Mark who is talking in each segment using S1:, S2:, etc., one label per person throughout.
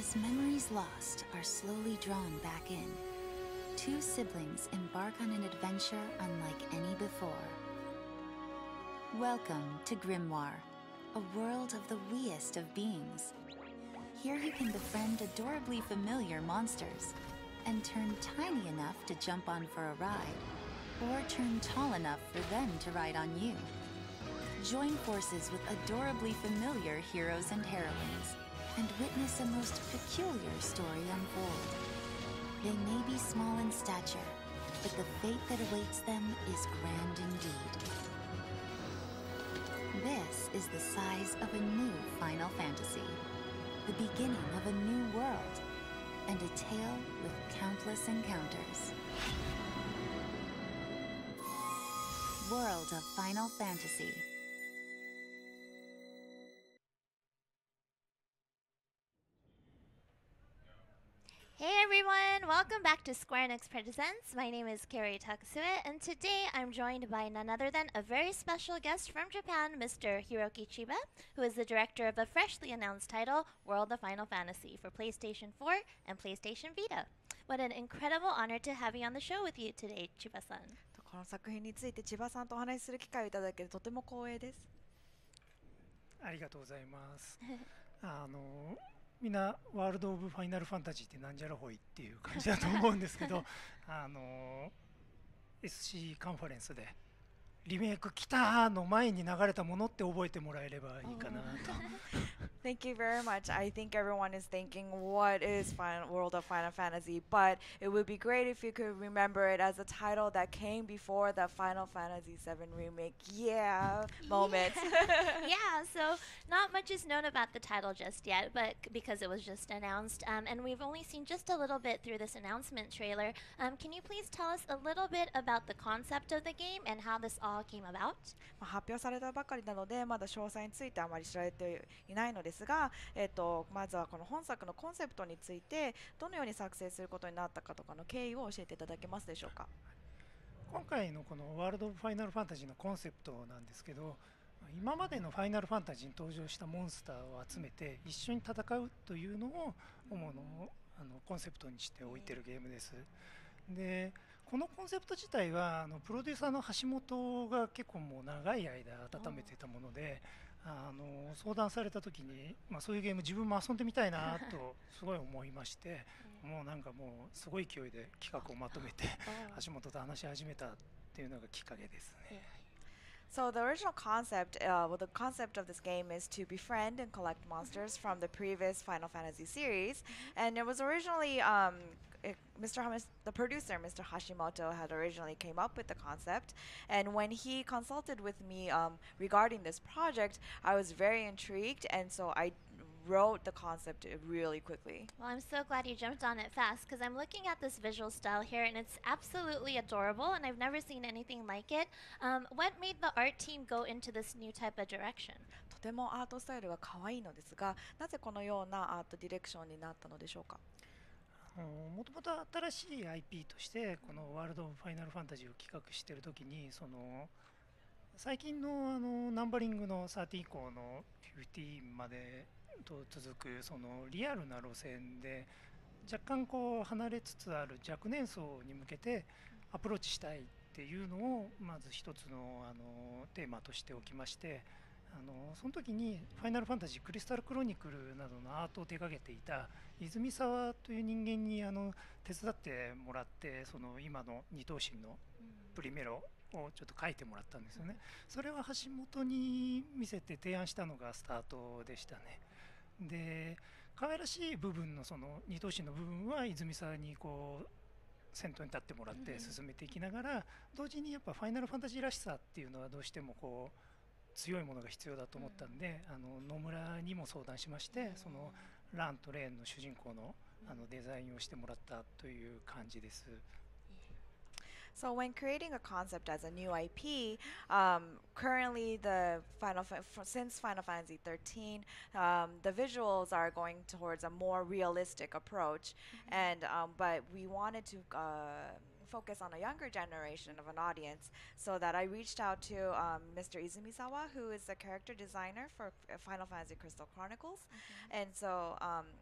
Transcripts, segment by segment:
S1: As memories lost are slowly drawn back in, two siblings embark on an adventure unlike any before. Welcome to Grimoire, a world of the weest of beings. Here you can befriend adorably familiar monsters, and turn tiny enough to jump on for a ride, or turn tall enough for them to ride on you. Join forces with adorably familiar heroes and heroines, and witness a most peculiar story unfold. They may be small in stature, but the fate that awaits them is grand indeed. This is the size of a new Final Fantasy, the beginning of a new world, and a tale with countless encounters. World of Final Fantasy.
S2: Hey everyone! Welcome back to Square Enix Presents. My name is Kerry Takasue, and today I'm joined by none other than a very special guest from Japan, Mr. Hiroki Chiba, who is the director of the freshly announced title, World of Final Fantasy, for PlayStation 4 and PlayStation Vita. What an incredible honor to have you on the show with you today, Chiba-san.
S3: この作品について千葉さんとお話しする機会をいただけてとても光栄です。
S4: ありがとうございます。みんなワールド・オブ・ファイナル・ファンタジーってなんじゃらほいっていう感じだと思うんですけどSC カンファレンスでリメイク来たの前に流れたものって覚えてもらえればいいかなと。
S3: Thank you very much. I think everyone is thinking, what is World of Final Fantasy? But it would be great if you could remember it as a title that came before the Final Fantasy VII Remake. Yeah, moment.
S2: Yeah, so not much is known about the title just yet, but because it was just announced, and we've only seen just a little bit through this announcement trailer. Can you please tell us a little bit about the concept of the game and how this all came about?
S3: 発表されたばかりなのでまだ詳細についてあまり知られていないのですが、まずはこの本作のコンセプトについてどのように作成することになったかとかの経緯を教えていただけますでしょうか。
S4: 今回のこのワールド・オブ・ファイナル・ファンタジーのコンセプトなんですけど、今までのファイナルファンタジーに登場したモンスターを集めて一緒に戦うというのを主のコンセプトにしておいているゲームです。でこのコンセプト自体はプロデューサーの橋本が結構もう長い間温めていたもので、相談された時に、そういうゲーム自分も遊んでみたいなとすごい思いましてもうなんかもうすごい勢いで企画をまとめて橋本と話し始めたっていうのがきっかけですね。
S3: So the original concept, the concept of this game is to befriend and collect monsters from the previous Final Fantasy series, and it was originally the producer, Mr. Hashimoto, had originally came up with the concept, and when he consulted with me regarding this project, I was very intrigued, and so I wrote the concept really quickly.
S2: Well, I'm so glad you jumped on it fast because I'm looking at this visual style here and it's absolutely adorable and I've never seen anything like it. What made the art team go into this new type of direction?
S3: とてもアートスタイルが可愛いのですが、なぜこのようなアートディレクションになったのでしょうか。
S4: もともと新しい IP としてこのワールド・オブ・ファイナル・ファンタジーを企画している時に最近のナンバリングの13以降の15までと続くリアルな路線で若干離れつつある若年層に向けてアプローチしたいっていうのをまず一つのテーマとしておきまして、その時に「ファイナルファンタジークリスタルクロニクル」などのアートを手掛けていた泉沢という人間に手伝ってもらって今の二頭身のプリメロをちょっと書いてもらったんですよね。それは橋本に見せて提案したのがスタートでしたね。で可愛らしい部分の二頭身の部分は泉沢に先頭に立ってもらって進めていきながら、同時にやっぱファイナルファンタジーらしさっていうのはどうしても強いものが必要だと思ったんで、野村にも相談しまして、ランとレーンの主人公のデザインをしてもらったという感じです。
S3: So when creating a concept as a new IP, currently since Final Fantasy 13, the visuals are going towards a more realistic approach, and but we wanted to focus on a younger generation of an audience, so that I reached out to Mr. Izumisawa, who is the character designer for Final Fantasy Crystal Chronicles. And so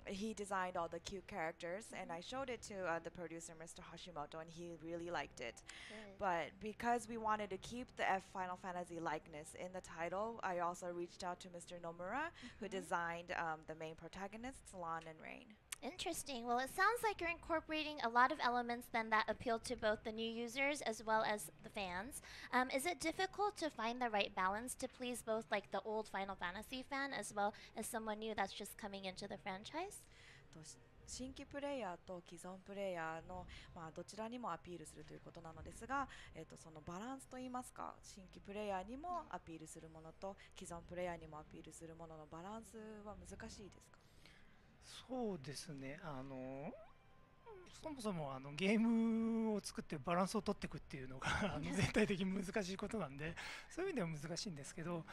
S3: he designed all the cute characters, and I showed it to the producer, Mr. Hashimoto, and he really liked it.
S2: Good.
S3: But because we wanted to keep the Final Fantasy likeness in the title, I also reached out to Mr. Nomura, who designed the main protagonists, Lan and Rain.
S2: Interesting. Well, it sounds like you're incorporating a lot of elements then that appeal to both the new users as well as the fans. Is it difficult to find the right balance to please both like the old Final Fantasy fan as well as someone new that's just coming into the franchise?
S3: 新規プレイヤーと既存プレイヤーの、どちらにもアピールするということなのですが、そのバランスといいますか、新規プレイヤーにもアピールするものと既存プレイヤーにもアピールするもののバランスは難しいですか？
S4: そうですね、そもそもゲームを作ってバランスを取っていくっていうのが全体的に難しいことなんで、そういう意味では難しいんですけど、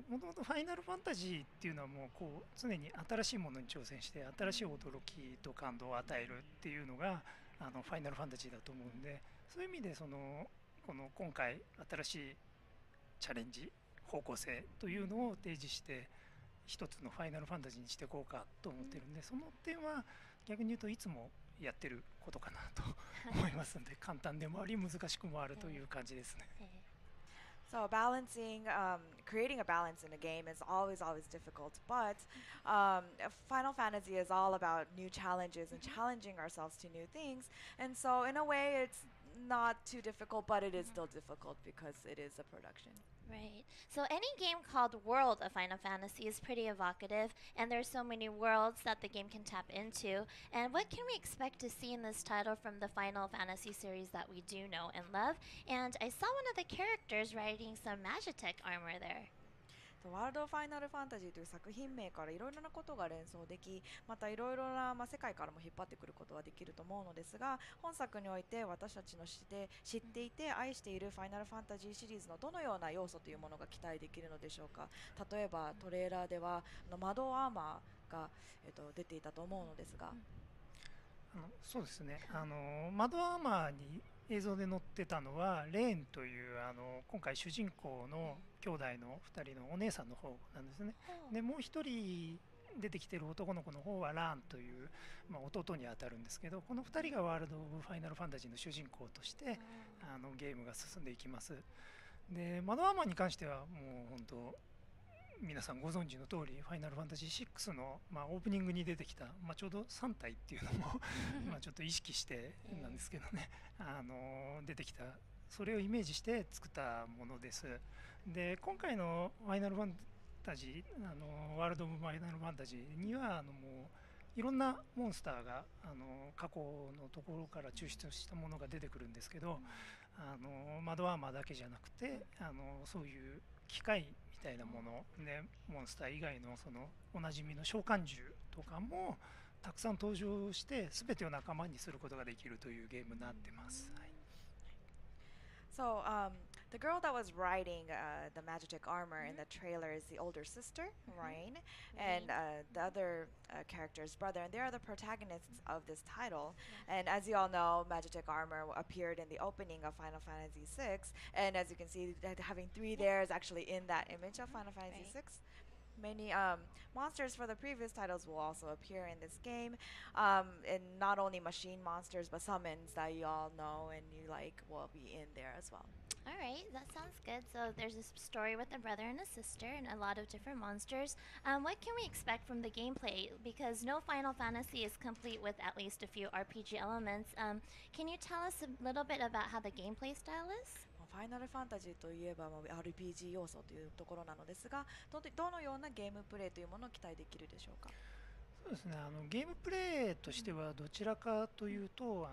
S4: もともとファイナルファンタジーっていうのはもうこう常に新しいものに挑戦して新しい驚きと感動を与えるっていうのがファイナルファンタジーだと思うんで、そういう意味でこの今回新しいチャレンジ方向性というのを提示して一つのファイナルファンタジーにしていこうかと思ってるんで、その点は逆に言うといつもやってることかなと思いますので、簡単でもあり難しくもあるという感じですね。
S3: So creating a balance in a game is always difficult, but Final Fantasy is all about new challenges and challenging ourselves to new things. And so in a way, it's not too difficult, but it is still difficult because it is a production.
S2: Right. So any game called World of Final Fantasy is pretty evocative, and there's so many worlds that the game can tap into. And what can we expect to see in this title from the Final Fantasy series that we do know and love? And I saw one of the characters riding some Magitech armor there.
S3: ワールド・ファイナル・ファンタジーという作品名からいろいろなことが連想でき、またいろいろな、世界からも引っ張ってくることができると思うのですが、本作において私たちの知っていて愛しているファイナルファンタジーシリーズのどのような要素というものが期待できるのでしょうか。例えばトレーラーでは窓アーマーが、出ていたと思うのですが、
S4: そうですね、窓アーマーに映像で載ってたのはレーンという今回主人公の兄弟の2人のお姉さんの方なんですね。でもう1人出てきてる男の子の方はラーンという、弟にあたるんですけど、この2人がワールド・オブ・ファイナルファンタジーの主人公としてゲームが進んでいきます。で窓アーマーに関してはもう本当皆さんご存知の通りファイナルファンタジー6の、オープニングに出てきた、ちょうど3体っていうのもちょっと意識してなんですけどね、出てきたそれをイメージして作ったものです。で今回のファイナルファンタジーワールド・オブ・ファイナルファンタジーにはもういろんなモンスターが過去のところから抽出したものが出てくるんですけど、窓アーマーだけじゃなくてそういう機械みたいなものでモンスター以外のおなじみの召喚獣とかもたくさん登場して全てを仲間にすることができるというゲームになってます。はい。
S3: So the girl that was riding the Magitech armor in the trailer is the older sister, Rain, and the other character's brother, and they are the protagonists of this title. And as you all know, Magitech armor appeared in the opening of Final Fantasy VI, and as you can see, having 3 there is actually in that image of Final Fantasy VI. Many monsters for the previous titles will also appear in this game, and not only machine monsters but summons that you all know and you like will be in there as well.
S2: All right, that sounds good. So there's a story with a brother and a sister and a lot of different monsters. What can we expect from the gameplay? Because no Final Fantasy is complete with at least a few RPG elements. Can you tell us a little bit about how the gameplay style is?
S3: ファイナルファンタジーといえばRPG 要素というところなのですが、どのようなゲームプレイというものを期待できるでしょうか。
S4: そうですね、ゲームプレイとしてはどちらかというと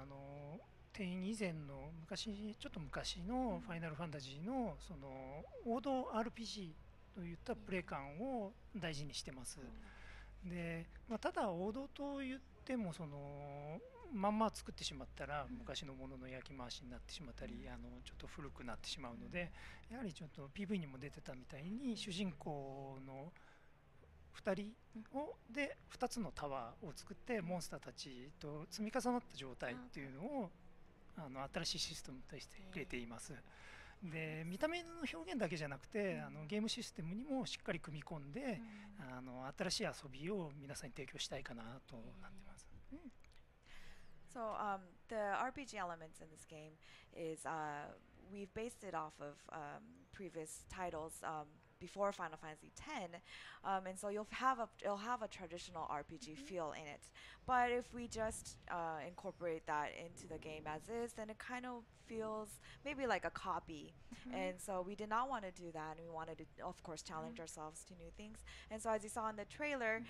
S4: 10以前のちょっと昔のファイナルファンタジーの王道 RPG といったプレイ感を大事にしてます。で、ただ王道と言ってもまんま作ってしまったら昔のものの焼き回しになってしまったりちょっと古くなってしまうので、やはりちょっと PV にも出てたみたいに主人公の2人で2つのタワーを作ってモンスターたちと積み重なった状態っていうのを新しいシステムとして入れています。で見た目の表現だけじゃなくて、ゲームシステムにもしっかり組み込んで、新しい遊びを皆さんに提供したいかなとなってます。
S3: So the RPG elements in this game is we've based it off of previous titles before Final Fantasy X, and so it'll have a traditional RPG feel in it. But if we just incorporate that into the game as is, then it kind of feels maybe like a copy. And so we did not want to do that, and we wanted to, of course, challenge ourselves to new things. And so as you saw in the trailer,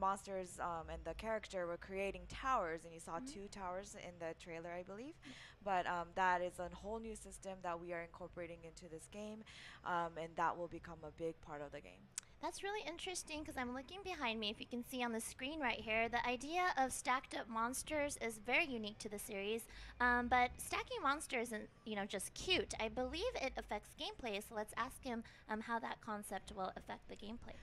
S3: monsters and the character were creating towers, and you saw 2 towers in the trailer, I believe. But that is a whole new system that we are incorporating into this game, and that will become a big part of the game.
S2: That's really interesting because I'm looking behind me. If you can see on the screen right here, the idea of stacked up monsters is very unique to the series. But stacking monsters isn't, just cute. I believe it affects gameplay. So let's ask him how that concept will affect the gameplay.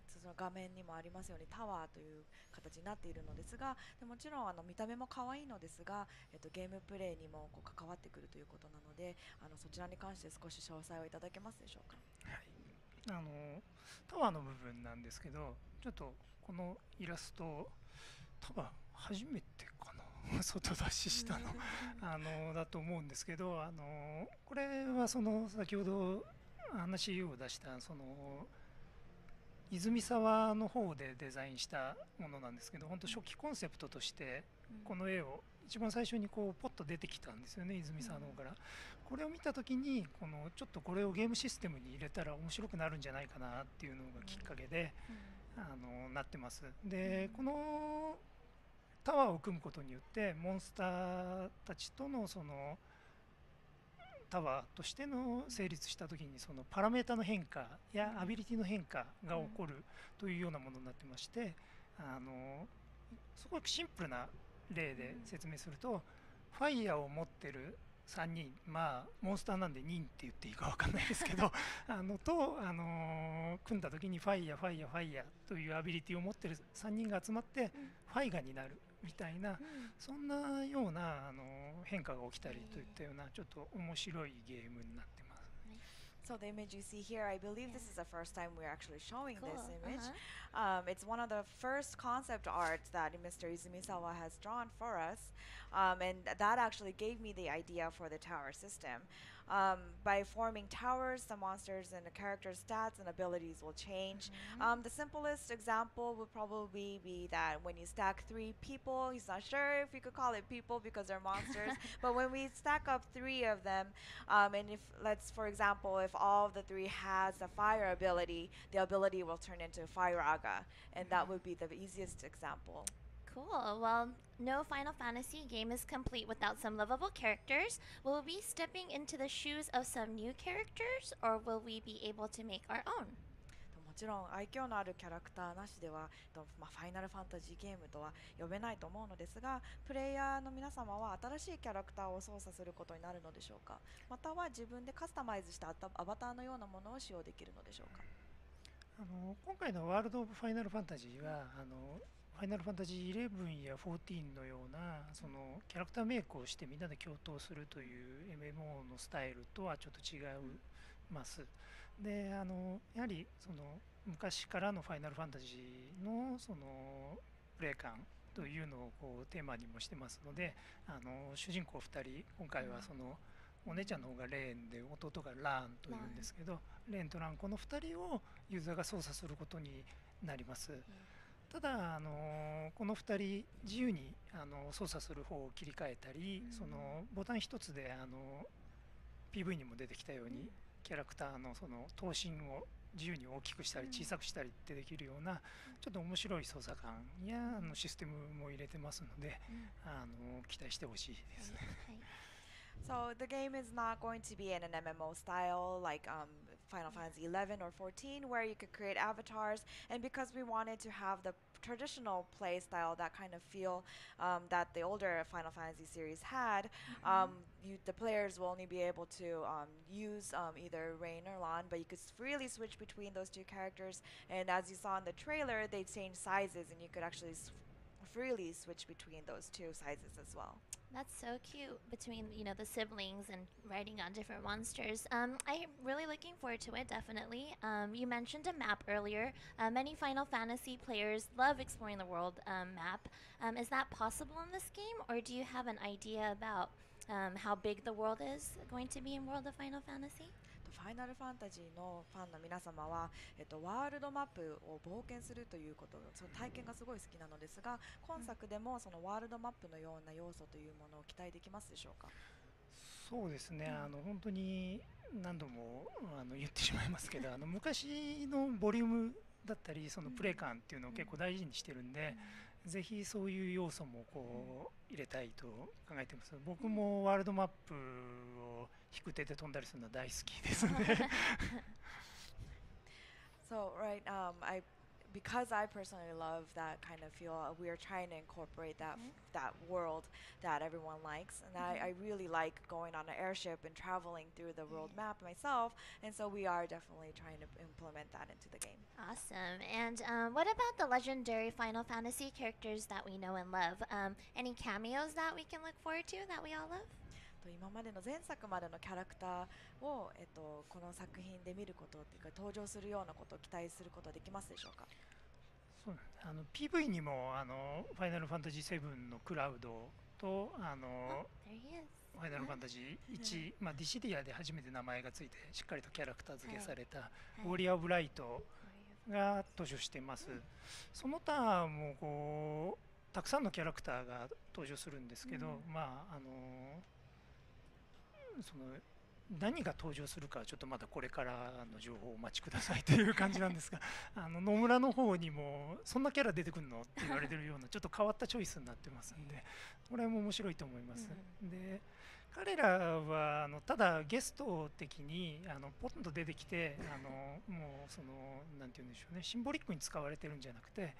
S3: その画面にもありますようにタワーという形になっているのですが、もちろん見た目も可愛いのですが、ゲームプレイにも関わってくるということなので、そちらに関して少し詳細をいただけますでしょうか。
S4: はい、タワーの部分なんですけど、ちょっとこのイラスト多分初めてかな外出ししたのだと思うんですけど、これは先ほど話を出した泉沢の方でデザインしたものなんですけど、本当初期コンセプトとしてこの絵を一番最初にポッと出てきたんですよね、泉沢の方から。これを見た時にちょっとこれをゲームシステムに入れたら面白くなるんじゃないかなっていうのがきっかけでなってます。でこのタワーを組むことによってモンスターたちとのタワーとしての成立した時にパラメータの変化やアビリティの変化が起こるというようなものになってまして、すごくシンプルな例で説明すると、ファイヤーを持ってる3人、モンスターなんで人って言っていいか分かんないですけど組んだ時にファイヤーというアビリティを持ってる3人が集まってファイガになるみたいな、そんなような変化が起きたりといったようなちょっと面白いゲームになってます。
S3: So the image you see here, I believe this is the first time we're actually showing this image. It's one of the first concept arts that Mr. Izumisawa has drawn for us, and that actually gave me the idea for the tower system. By forming towers, the monsters and the characters' stats and abilities will change. The simplest example would probably be that when you stack 3 people, he's not sure if you could call it people because they're monsters, but when we stack up 3 of them, and if for example, if all of the 3 has a fire ability, the ability will turn into Fire Aga, and that would be the easiest example.
S2: Cool. Well, no Final Fantasy game is complete without some lovable characters. Will we be stepping into the shoes of some new characters, or will we be able to make our own?
S3: もちろん愛嬌のあるキャラクターなしでは、ファイナルファンタジーゲームとは呼べないと思うのですが、プレイヤーの皆様は新しいキャラクターを操作することになるのでしょうか、または自分でカスタマイズしたアバターのようなものを使用できるのでしょうか。
S4: 今回のワールド・オブ・ファイナルファンタジーはファイナルファンタジー11や14のようなキャラクターメイクをしてみんなで共闘するという MMO のスタイルとはちょっと違います。でやはり昔からのファイナルファンタジーのプレイ感というのをテーマにもしてますので、主人公2人、今回はお姉ちゃんの方がレーンで弟がラーンというんですけど、レーンとラーン、この2人をユーザーが操作することになります。ただこの2人自由に操作する方を切り替えたり、ボタン1つでPV にも出てきたようにキャラクターの頭身を自由に大きくしたり小さくしたりってできるようなちょっと面白い操作感やシステムも入れてますので、期待してほしいですね。
S3: So the game is not going to be in an MMO style like Final Fantasy 11 or 14 where you could create avatars, and because we wanted to have the traditional play style, that kind of feel that the older Final Fantasy series had, the players will only be able to use either Rain or Lan, but you could freely switch between those 2 characters, and as you saw in the trailer, they changed sizes and you could actually freely switch between those two sizes as well.
S2: That's so cute between the siblings and riding on different monsters. I'm really looking forward to it. Definitely. You mentioned a map earlier. Many Final Fantasy players love exploring the world map. Is that possible in this game, or do you have an idea about how big the world is going to be in World of Final Fantasy?
S3: ファイナルファンタジーのファンの皆様は、ワールドマップを冒険するということ、その体験がすごい好きなのですが、今作でもそのワールドマップのような要素というものを期待できますでしょうか。
S4: そうですね、本当に何度も言ってしまいますけど、昔のボリュームだったりそのプレイ感っていうのを結構大事にしてるんで、ぜひそういう要素もこう入れたいと考えてます。僕もワールドマップを引く手で飛んだりするのは大好きですね。
S3: So right, because I personally love that kind of feel, we are trying to incorporate that world that everyone likes, and I really like going on an airship and traveling through the world map myself, and so we are definitely trying to implement that into the game.
S2: Awesome. And what about the legendary Final Fantasy characters that we know and love? Any cameos that we can look forward to that we all love?
S3: 今までの前作までのキャラクターを、この作品で見ることっていうか登場するようなことを期待することはできますでしょうか。
S4: そうPV にもファイナルファンタジー7のクラウドとファイナルファンタジー1、ディシディアで初めて名前がついてしっかりとキャラクター付けされたウォリアー・オブ・ライトが登場しています。その他もこうたくさんのキャラクターが登場するんですけど、その何が登場するかはちょっとまだこれからの情報をお待ちくださいという感じなんですが、野村の方にもそんなキャラ出てくるのって言われてるようなちょっと変わったチョイスになってますんで、これも面白いと思います。で彼らはただゲスト的にポンと出てきてもうそのなんて言うんでしょうね、シンボリックに使われてるんじゃなくて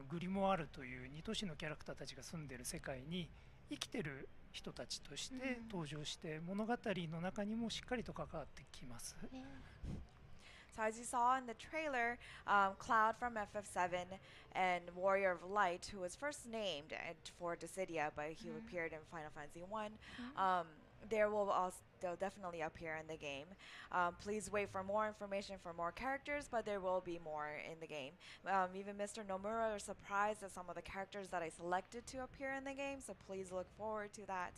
S4: グリモワールという2都市のキャラクターたちが住んでる世界に生きてる人たちとして登場して物語の中にもしっかりと関わってきます。
S3: So as you saw in the trailer, Cloud from FF7 and Warrior of Light, who was first named for Dissidia, but he appeared in Final Fantasy 1, they'll definitely appear in the game. Please wait for more information for more characters, but there will be more in the game. Even Mr. Nomura was surprised at some of the characters that I selected to appear in the game, so please look forward to that.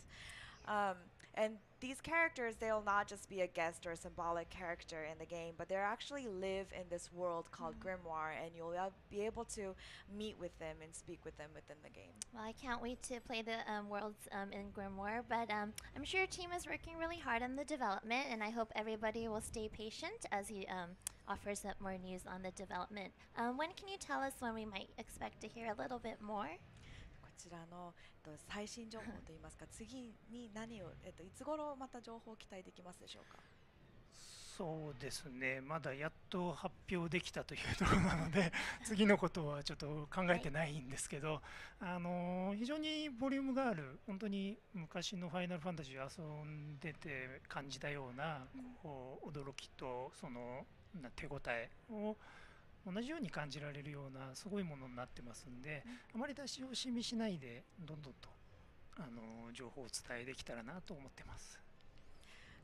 S3: And these characters, they'll not just be a guest or a symbolic character in the game, but they actually live in this world called Grimoire, and you'll be able to meet with them and speak with them within the game.
S2: Well, I can't wait to play the worlds in Grimoire, but I'm sure your team is working really hard on the development, and I hope everybody will stay patient as he offers up more news on the development. When can you tell us when we might expect to hear a little bit more?
S3: こちらの最新情報といいますか、次に何を、いつ頃また情報を期待できますでしょうか。
S4: そうですね、まだやっと発表できたというところなので次のことはちょっと考えてないんですけど、非常にボリュームがある、本当に昔の「ファイナルファンタジー」遊んでて感じたようなこう驚きとその手応えを同じように感じられるようなすごいものになってますんで、あまり出し惜しみしないでどんどんと情報をお伝えできたらなと思ってます。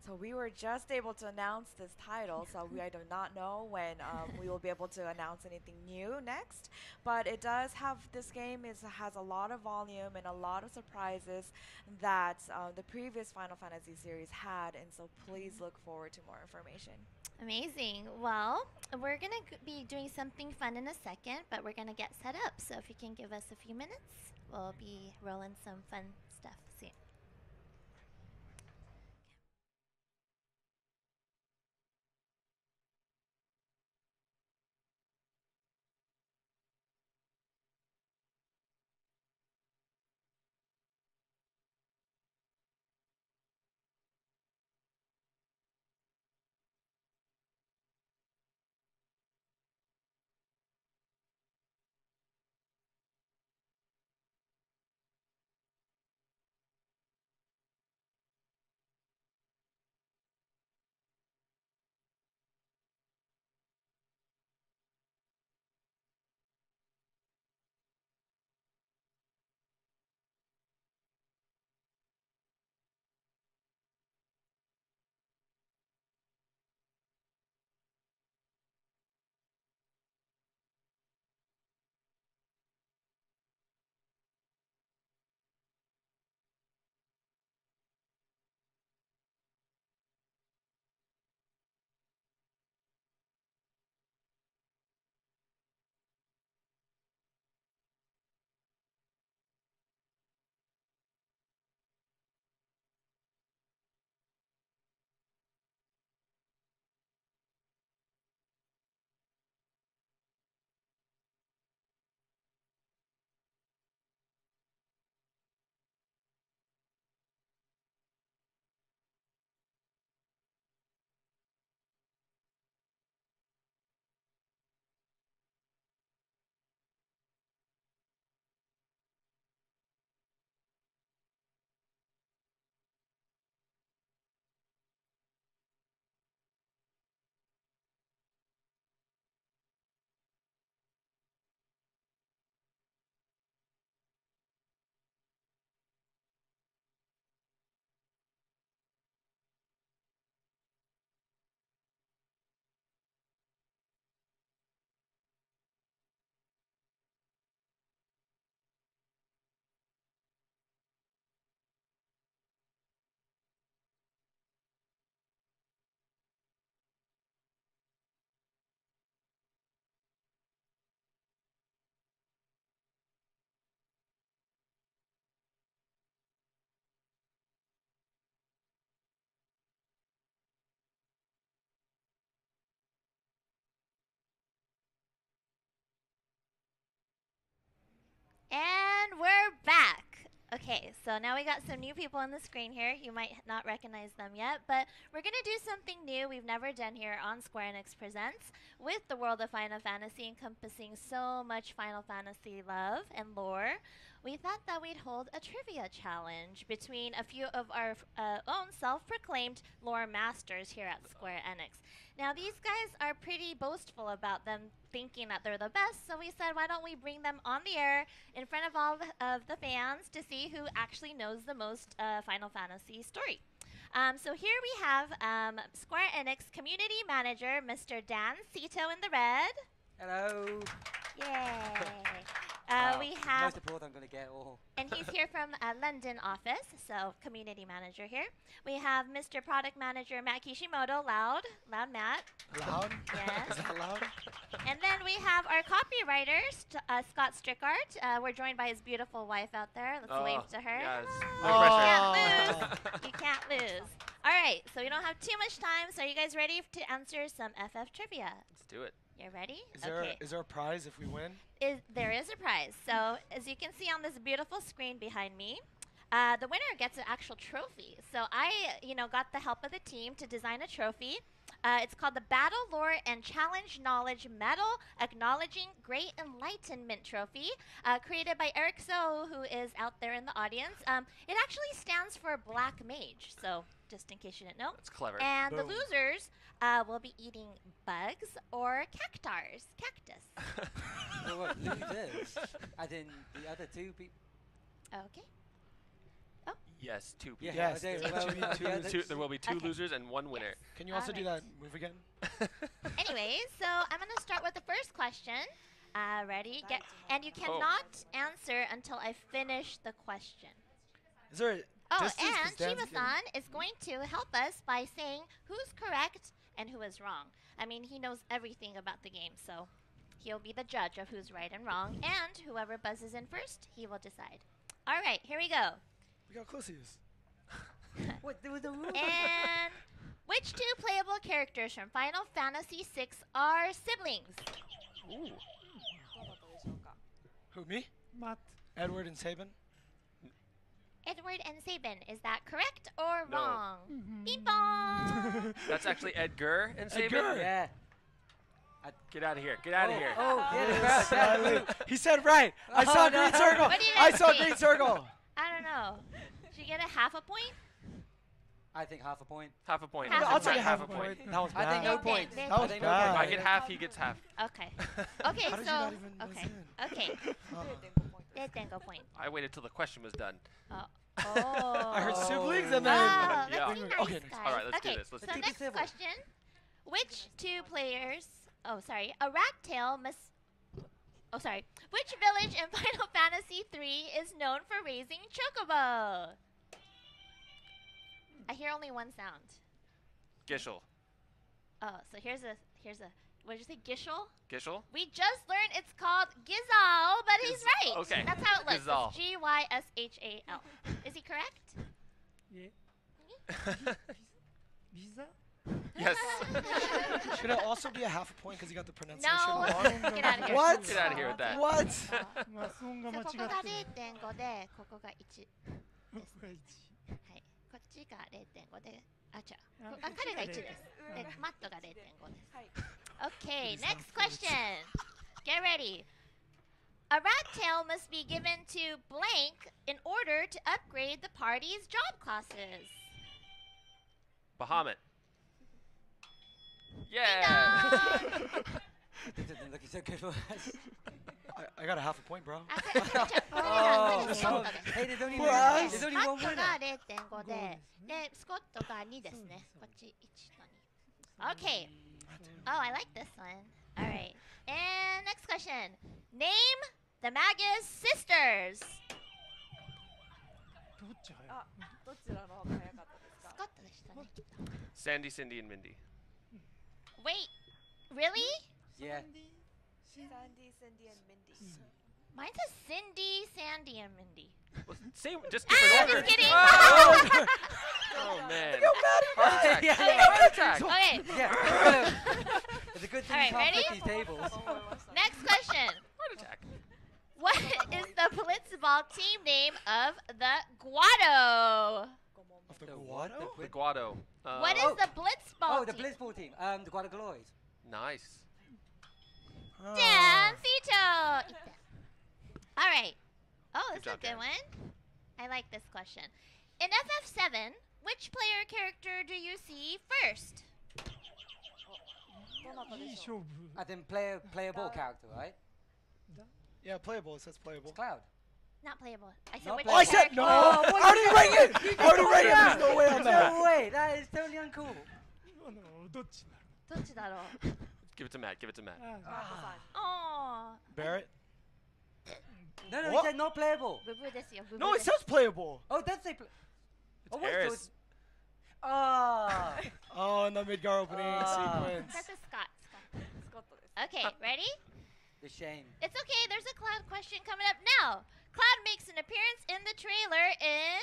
S3: So we were just able to announce this title, so I do not know when we will be able to announce anything new next. But it does have, this game has a lot of volume and a lot of surprises that the previous Final Fantasy series had, and so please look forward to more information.
S2: Amazing. Well, we're going to be doing something fun in a second, but we're going to get set up. So if you can give us a few minutes, we'll be rolling some fun stuff soon. we're back. Okay, so now we got some new people on the screen here. You might not recognize them yet, but we're going to do something new we've never done here on Square Enix Presents with the world of Final Fantasy encompassing so much Final Fantasy love and lore. We thought that we'd hold a trivia challenge between a few of our own self-proclaimed lore masters here at Square Enix. Now, these guys are pretty boastful about them thinking that they're the best, so we said, why don't we bring them on the air in front of all of the fans to see who actually knows the most Final Fantasy story. So here we have Square Enix Community Manager, Mr. Dan Seto in the red.
S5: Hello.
S2: Yay. We
S5: Most
S2: have,
S5: applause I'm going to get all.
S2: and he's here from London office, so community manager here. We have Mr. Product Manager Mat Kishimoto, loud Matt.
S6: Loud?
S2: Yes.
S6: Is that loud?
S2: And then we have our copywriter, Scott Strichart. We're joined by his beautiful wife out there. Let's wave to her.
S7: Yes.
S2: Hello.
S7: No
S2: You
S7: pressure.
S2: can't lose. You can't lose. All right, so we don't have too much time. So are you guys ready to answer some FF trivia?
S7: Let's do it.
S2: You ready?
S6: Is there a prize if we win?
S2: There is a prize. So as you can see on this beautiful screen behind me, the winner gets an actual trophy. So I, got the help of the team to design a trophy. It's called the Battle Lore and Challenge Knowledge Medal Acknowledging Great Enlightenment Trophy, created by Eric So, who is out there in the audience. It actually stands for Black Mage, so just in case you didn't know.
S7: That's clever.
S2: And the
S6: Boom.
S2: losers will be eating bugs or cactus.
S5: Oh, what, losers? As in the other two people?
S2: Okay.
S7: Yes, two people.
S5: Yeah,
S6: Yes,
S5: I do.
S6: there
S5: Well,
S6: will be two
S5: yeah,
S6: losers.
S7: There will be two
S2: Okay.
S7: losers and one winner.
S6: Can you also do
S2: Alright.
S6: that move again?
S2: Anyways, so I'm going to start with the first question. Ready? Get, and you cannot answer until I finish the question.
S6: Is there a
S2: Oh,
S6: distance? 'Cause
S2: and
S6: Dan's
S2: Chiba-san is going to help us by saying who's correct and who is wrong. I mean, he knows everything about the game, so he'll be the judge of who's right and wrong, and whoever buzzes in first, he will decide. All right, here we go.
S6: Look how close he is.
S5: What? There was a rule.
S2: And which two playable characters from Final Fantasy VI are siblings?
S7: Ooh.
S6: Who, me?
S4: Matt.
S6: Edward and Sabin?
S2: Edward and Sabin. Is that correct or
S7: No.
S2: wrong? Bing bong!
S7: That's actually Edgar and Sabin.
S6: Edgar.
S5: Yeah.
S7: Get out of here. Get out of here.
S5: Oh,
S6: Yes,
S5: yeah.
S6: he said right. I saw
S5: no.
S6: green circle.
S2: What do you
S6: I
S2: guys
S6: saw
S2: think?
S6: green circle.
S2: I don't know. Should you get a half a point?
S5: I think half a point.
S7: Half a point.
S2: Half a
S6: I'll
S2: point.
S6: take
S7: Half
S6: half
S7: a
S6: a
S7: point.
S6: point. That was
S5: I think
S6: bad.
S5: no points.
S2: That
S5: I
S6: was
S5: think
S6: bad.
S7: If I
S5: no
S7: get
S5: points.
S7: half, he gets half.
S2: Okay. Okay,
S6: How did you
S2: so
S6: not even buzz
S2: okay.
S6: in?
S2: Okay.
S6: Uh,
S2: 0.5 point.
S7: I waited till the question was done.
S2: Oh.
S6: I heard
S5: Oh.
S6: siblings and
S2: Oh,
S6: then.
S2: let's
S7: Yeah.
S2: be nice,
S6: Okay,
S2: guys.
S6: next.
S7: All right, let's do
S2: okay,
S7: this. Let's
S2: so
S5: keep it
S2: next
S5: civil.
S2: question. Which two players... Oh, sorry. A rat tail must... Oh, sorry. Which village in Final Fantasy III is known for raising Chocobo? I hear only one sound.
S7: Gishel.
S2: Oh, so here's a... What did you say? Gishel?
S7: Gishel?
S2: We just learned it's called Gizal, but he's right.
S7: Okay.
S2: That's how it looks.
S7: Gizal.
S2: It's Gyshal. Is he correct?
S4: Yeah. Visa?
S7: Yes.
S6: Should it also be a half a point because you got the pronunciation
S2: No.
S6: wrong?
S2: Get out of here.
S6: What?
S7: Get out of here with that.
S6: What?
S4: まあ発音が間違って
S2: ここが0.5で、ここが1。
S4: ここが1。
S2: はい。こっちが0.5で、あ、違う。
S4: あ
S2: あ、彼が1です。で、マットが0.5です。Okay, next question. Get ready. A rat tail must be given to blank in order to upgrade the party's job classes.
S7: Bahamut.
S2: Ding
S7: Yeah.
S2: dong!
S5: This isn't looking so good for us.
S6: I got a half a point, bro.
S2: あ、これじゃ
S5: Oh,
S2: あ、これじゃあ、これじゃあ、
S5: hey, there's only
S6: For
S5: one.
S6: us?
S5: There's only
S2: マッ
S5: one
S2: ト
S5: winner.
S2: が0.5で、で、スコットが2ですね。こっち1と2。Okay. Oh, I like this one. All right. And next question. Name the Magus sisters.
S4: どっち早い
S3: あ、どちらの方が早かったです
S2: ス
S3: か
S2: コットでしたね。
S7: Sandy, Cindy, and Mindy.
S2: Wait, really?
S5: Yeah.
S3: サンディ、センディ、and Mindy.
S2: Mine says Cindy, Sandy, and Mindy.
S7: Well, same, just
S2: Ah,
S7: different
S2: just
S7: order.
S2: kidding.
S7: Oh man.
S5: Yeah.
S7: Heart attack.
S5: Yeah.
S7: Heart attack.
S2: Okay,
S5: Yeah. It's a good thing
S2: All right,
S5: you can't
S2: ready?
S5: flip these tables.
S2: next question.
S7: Heart attack.
S2: What is the blitzball team name of the Guado?
S6: Of the
S5: The
S6: Guado?
S5: what?
S7: The Guado.
S2: What is the blitzball
S5: Oh, the
S2: team?
S5: Blitzball team. The Guadagloys.
S7: Nice.
S2: Dan Seto. All right. Oh, this
S7: Good
S2: is a
S7: job,
S2: good
S7: Dan.
S2: one. I like this question. In FF7, which player character do you see first?
S3: どなたで
S4: いい
S3: しょう
S4: 勝負
S5: And then playable character, right?
S6: Yeah, playable. It says
S5: It's
S6: playable.
S5: Cloud.
S2: Not playable. I said
S5: Not
S2: which
S6: Oh, I said
S2: character?
S6: no!
S5: Oh, what
S6: I already rang it! I already rang it!
S5: Yeah.
S6: There's no way on that.
S5: No way. That is totally uncool.
S4: 今のどっちだろ
S2: どっちだろう
S7: Give it to Matt. Give it to Matt.
S4: うあ
S2: あ
S6: Barrett?
S5: No, he
S6: What?
S5: said not playable.
S2: ーブブーですよブブー
S6: No,
S2: で
S6: it
S2: す
S6: says playable.
S5: Oh, it does say play.
S7: It's
S5: Oh, wait, so
S7: Eris.
S5: it's- Ah.
S6: Oh, in the Midgar opening sequence.
S2: That's a Scott.
S3: スコットです
S2: Okay, ready?
S5: The shame.
S2: It's okay. There's a Cloud question coming up now. Cloud makes an appearance in the trailer in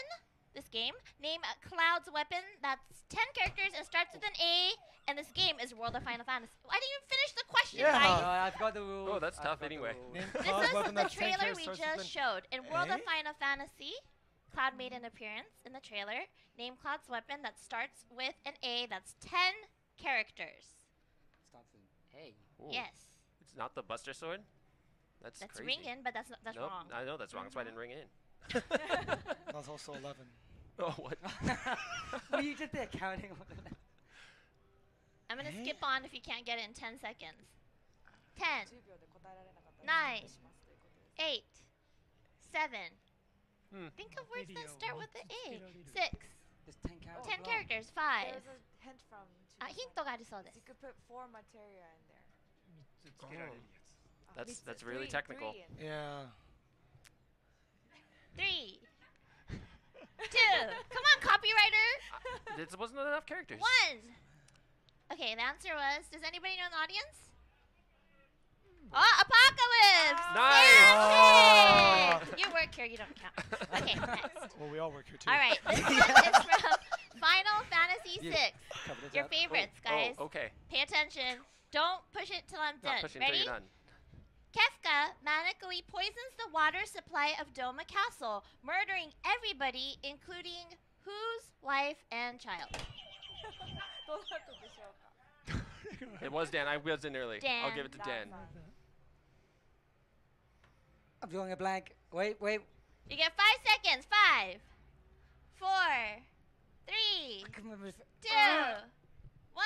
S2: this game. Name Cloud's weapon. That's 10 characters and starts with an A. And this game is World of Final Fantasy. I didn't even finish the question,
S6: Yeah.
S2: guys.
S5: I forgot the rules.
S7: Oh, that's
S5: I
S7: tough
S5: forgot the
S7: anyway.
S5: rules.
S6: Name
S2: This
S6: Cloud's
S2: is
S6: weapon
S2: the
S6: that's 10
S2: trailer
S6: characters
S2: we
S6: starts
S2: just
S6: with
S2: showed. In World of
S6: Eh?
S2: Final Fantasy, Cloud made an appearance in the trailer. Name Cloud's weapon that starts with an A. That's 10 characters.
S5: Starts with A.
S7: Ooh.
S2: Yes.
S7: It's not the Buster Sword? That's
S2: That's
S7: crazy.
S2: ringing, but that's
S7: Nope,
S2: wrong.
S7: I know that's wrong. That's why I didn't ring in.
S6: That's also 11.
S7: Oh, what?
S5: Were you just there counting?
S2: I'm going to
S6: Eh?
S2: skip on if you can't get it in 10 seconds. 10,
S3: 10秒で答えられなかったら
S2: 9,
S3: 失礼しますということです
S2: 8, 7.
S7: Hmm.
S2: Think of words that
S4: Video
S2: start with the
S4: を
S2: A.
S4: 見つけられる
S2: 6,
S5: There's 10 characters.
S2: 10
S5: long.
S2: characters, 5.
S3: There's a hint from
S2: ヒントがあるそうです
S3: You could put 4 materia in there
S4: 3つつけられるやつ
S7: That's-
S3: Ah,
S7: that's really technical.
S6: Yeah.
S2: 3, 2. Come on, copywriter.
S7: This wasn't enough characters.
S2: 1. Okay, the answer was, does anybody know in the audience? Oh, Apocalypse!
S7: Nice!
S2: Yay! You work here, you don't count. Okay, next.
S6: Well, we all work here too.
S2: All right, this one is from Final Fantasy
S5: You
S2: VI.
S5: covered it
S2: Your
S5: up.
S2: favorites, guys.
S7: Oh, okay.
S2: Pay attention. Don't push it till I'm
S7: Not
S2: done.
S7: pushing until
S2: Ready?
S7: you're done.
S2: Kefka manically poisons the water supply of Doma Castle, murdering everybody, including whose wife and child?
S3: どうなったでしょうか
S7: It was Dan. I was in early. I'll
S2: Dan.
S7: give it to Dan.
S5: I'm drawing a blank. Wait.
S2: You get 5 seconds. 5, 4, 3,
S5: I can remember.
S2: 2, 1.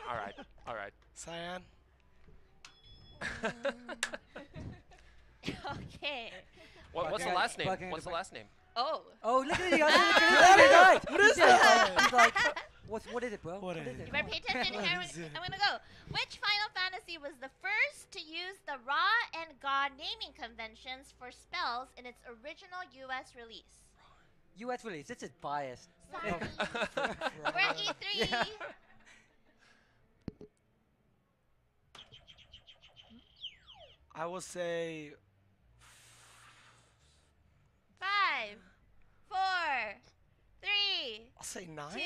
S7: All right. All right.
S6: Cyan.
S2: Okay.
S7: What's the
S5: Bugging-
S7: last name?
S5: bugging
S7: What's the
S5: the
S7: last name?
S2: Oh.
S5: Oh, look at the guy.
S6: What is that?
S5: He's like, what is it, bro?
S6: What is
S2: You
S6: it?
S2: better pay attention here. I'm
S6: What is it?
S2: gonna go. Which Final Fantasy was the first to use the Ra and God naming conventions for spells in its original U.S. release?
S5: US release. This is biased.
S2: Sorry. We're at E3.
S5: Yeah.
S6: I will say
S2: 5, 4, 3,
S6: I'll say 9.
S2: 2,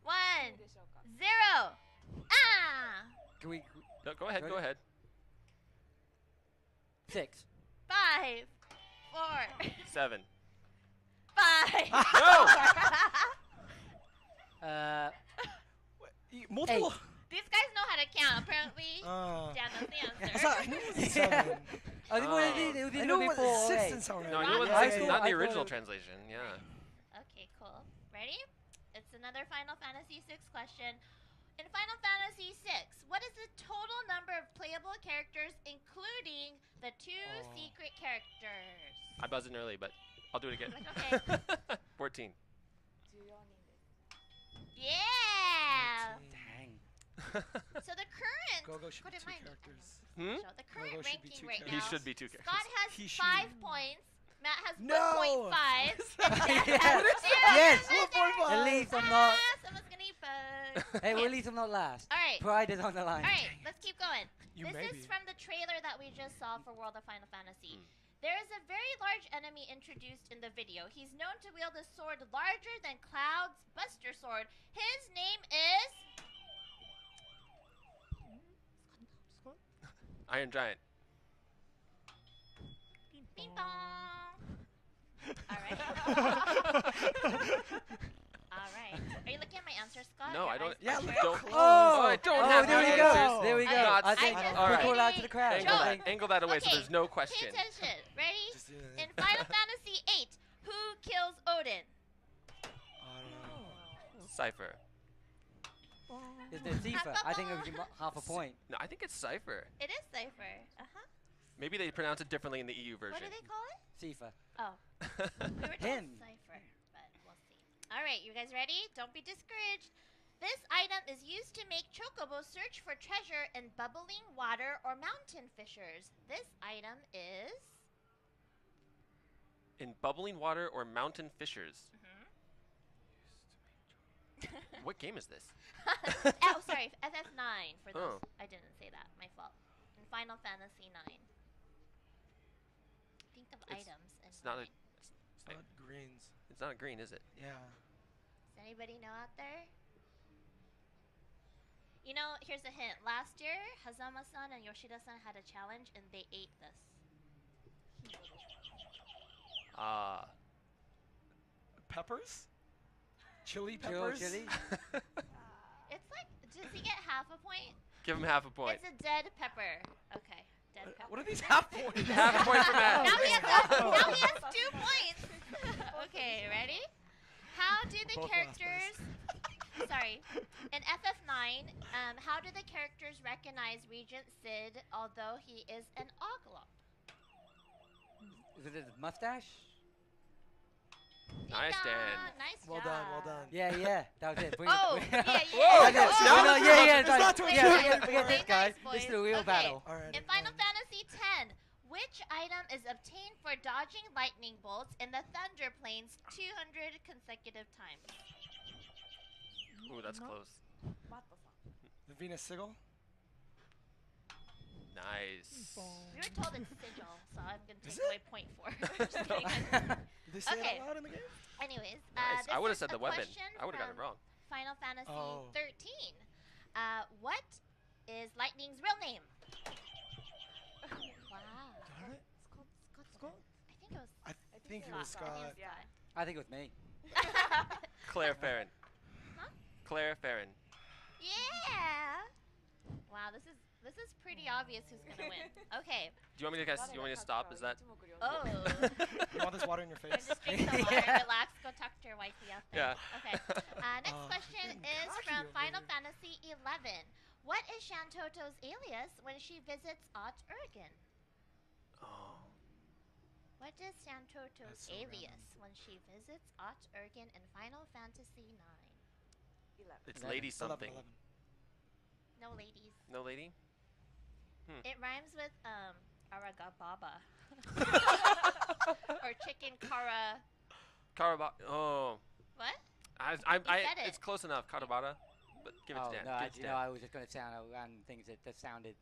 S2: 1,
S3: でしょうか
S2: 0. Ah!
S5: Can we?
S7: No, go ahead. Go ahead.
S5: 6.
S2: 5, 4,
S7: 7.
S2: 5.
S7: No!
S6: Multiple.
S2: These guys know how to count. Apparently, Dan knows the
S6: I
S2: answer.
S6: thought I knew it was 7.
S5: I think what it is, it was
S6: I
S5: either
S6: knew
S5: gonna
S6: it
S5: be
S6: was
S5: 4 or
S6: 6
S5: 8.
S6: and something.
S7: No,
S2: Wrong
S7: you know what?
S2: answer.
S7: Six is not
S5: I
S7: the
S5: thought
S7: original
S5: it-
S7: translation. Yeah.
S2: Okay, cool. Ready? It's another Final Fantasy VI question. In Final Fantasy VI, what is the total number of playable characters, including the 2 secret characters?
S7: I buzzed in early, but I'll do it again.
S2: Okay.
S7: 14.
S3: 14人です
S2: Yeah!
S5: Dang.
S2: So the current...
S6: Gogo should be
S2: Put it
S6: 2
S2: mine.
S6: characters.
S7: Hmm?
S2: So the current
S6: Gogo should be
S2: ranking
S6: 2
S2: right
S6: characters.
S7: He
S2: now...
S7: should be 2 characters.
S2: Scott has
S6: He
S2: 5
S6: should.
S2: points. Matt has
S6: No!
S2: 1.5.
S5: Yes.
S6: 1.5.
S5: At least I'm not.
S2: Someone's gonna eat bugs.
S5: Hey, well, at least I'm not last.
S2: All right.
S5: Pride is on the line.
S2: All right, let's keep going.
S6: You
S2: This
S6: may
S2: is
S6: be.
S2: from the trailer that we just saw for World of Final Fantasy.
S7: Mm.
S2: There is a very large enemy introduced in the video. He's known to wield a sword larger than Cloud's Buster Sword. His name is...
S7: Iron Giant.
S2: dong. All right. All right. Are you looking at my answer, Scott?
S7: No,
S2: Your
S7: I don't.
S2: eyes
S6: Yeah,
S2: are
S6: look
S2: shut?
S6: how
S7: don't.
S6: close.
S7: Oh, I don't have
S8: there
S7: the
S8: we go.
S7: answers.
S8: There we go.
S2: I
S8: I think
S2: just
S8: we'll call
S2: already-
S8: out to the crowd.
S7: Angle
S2: Joe.
S7: that. Angle that away so
S2: Okay,
S7: there's no
S2: Pay
S7: question.
S2: attention. Ready?
S6: Just do that.
S2: In Final Fantasy VIII, who kills Odin?
S6: I don't know.
S7: Cipher.
S8: Is there Tifa? I think it would be half a point.
S7: No, I think it's Cipher.
S2: It is Cipher. Uh-huh.
S7: Maybe they pronounce it differently in the EU
S2: What
S7: version.
S2: do they call it?
S8: Tifa.
S2: Oh, we were told
S8: Him.
S2: Cipher, but we'll see. All right, you guys ready? Don't be discouraged. This item is used to make Chocobo search for treasure in bubbling water or mountain fissures. This item is...
S7: In bubbling water or mountain fissures. What game is this?
S2: Oh, sorry, FF9 for those.
S7: Oh.
S2: I didn't say that. My fault. In Final Fantasy 9. Think of
S7: It's-
S2: items. In
S7: It's not a.
S2: mind.
S6: It's not greens.
S7: It's not a green, is it?
S6: Yeah.
S2: Does anybody know out there? You know, here's a hint. Last year, Hazama-san and Yoshida-san had a challenge, and they ate this.
S7: Ah.
S6: Peppers? Chili
S8: Chill,
S6: peppers?
S8: chili.
S2: It's like, does he get half a point?
S7: Give him half a point.
S2: It's a dead pepper. Okay, dead pepper.
S6: What are these half points?
S7: Half a point for Matt.
S2: Now he has 2 points. Okay, ready? How do the
S6: Both last
S2: characters... Sorry. In FF9, how do the characters recognize Regent Sid, although he is an Oglop?
S8: Is it a mustache?
S7: Nice,
S2: Ding
S7: Dan.
S2: dong. Nice
S6: Well
S2: job.
S6: done, well done.
S8: Yeah, yeah. That was it. Bring
S2: Oh,
S8: it.
S2: yeah, yeah.
S7: Whoa,
S8: Okay,
S7: that's
S8: no,
S7: not-
S8: no, yeah, yeah.
S6: It's
S8: like-
S6: not 20
S8: yeah,
S6: points.
S8: forget this
S2: Play
S8: guy.
S2: nice,
S8: This is
S2: boys.
S8: the real
S2: Okay.
S8: battle.
S6: Alright.
S2: In Final Fantasy X, which item is obtained for dodging lightning bolts in the Thunder Plains 200 consecutive times?
S7: Ooh, that's close.
S6: The Venus Sigil?
S7: Nice.
S2: We were told it's sigil, so I'm going to
S6: Is
S2: take
S6: it?
S2: away point 4. Just kidding.
S6: Did they say
S2: Okay.
S6: it out loud in the game?
S2: Anyways,
S7: Nice.
S2: this
S7: I would have
S2: is
S7: said
S2: a
S7: the weapon.
S2: question
S7: I would have got it
S2: from
S7: wrong.
S2: Final Fantasy
S6: Oh.
S2: 13. What is Lightning's real name? Wow.
S6: Got it?
S2: Scott. I think it was
S6: I think it was
S2: Scott.
S6: Scott.
S8: I think it was me.
S7: Claire Farron.
S2: Huh?
S7: Claire Farron.
S2: Yeah. Wow, this is pretty obvious who's gonna win. Okay.
S7: Do you want me to guys? You want me to stop? Is that?
S2: Oh.
S6: You want this water in your
S2: Or
S6: face?
S2: just drink some water,
S8: Yeah.
S2: relax, go talk to your wifey out there.
S7: Yeah.
S2: Okay. Next
S6: Oh,
S2: question
S6: getting
S2: is
S6: cocky
S2: from
S6: over
S2: Final
S6: here.
S2: Fantasy 11. What is Shantoto's alias when she visits Ott Urgen?
S7: Oh.
S2: What is Shantoto's
S6: That's so
S2: alias when she visits Ott Urgen in Final Fantasy 9?
S7: It's
S8: 11.
S7: lady something.
S6: 11.
S2: No, ladies.
S7: No lady.
S2: It rhymes with Aragababa. Or chicken kara.
S7: Karaba. Oh.
S2: What?
S7: I
S2: said it.
S7: It's close enough. Karabata. But give it
S8: Oh,
S7: to Dan.
S8: no,
S7: Give
S8: I,
S7: it to
S8: you
S7: Dan.
S8: know, I was just going to sound around things that sounded.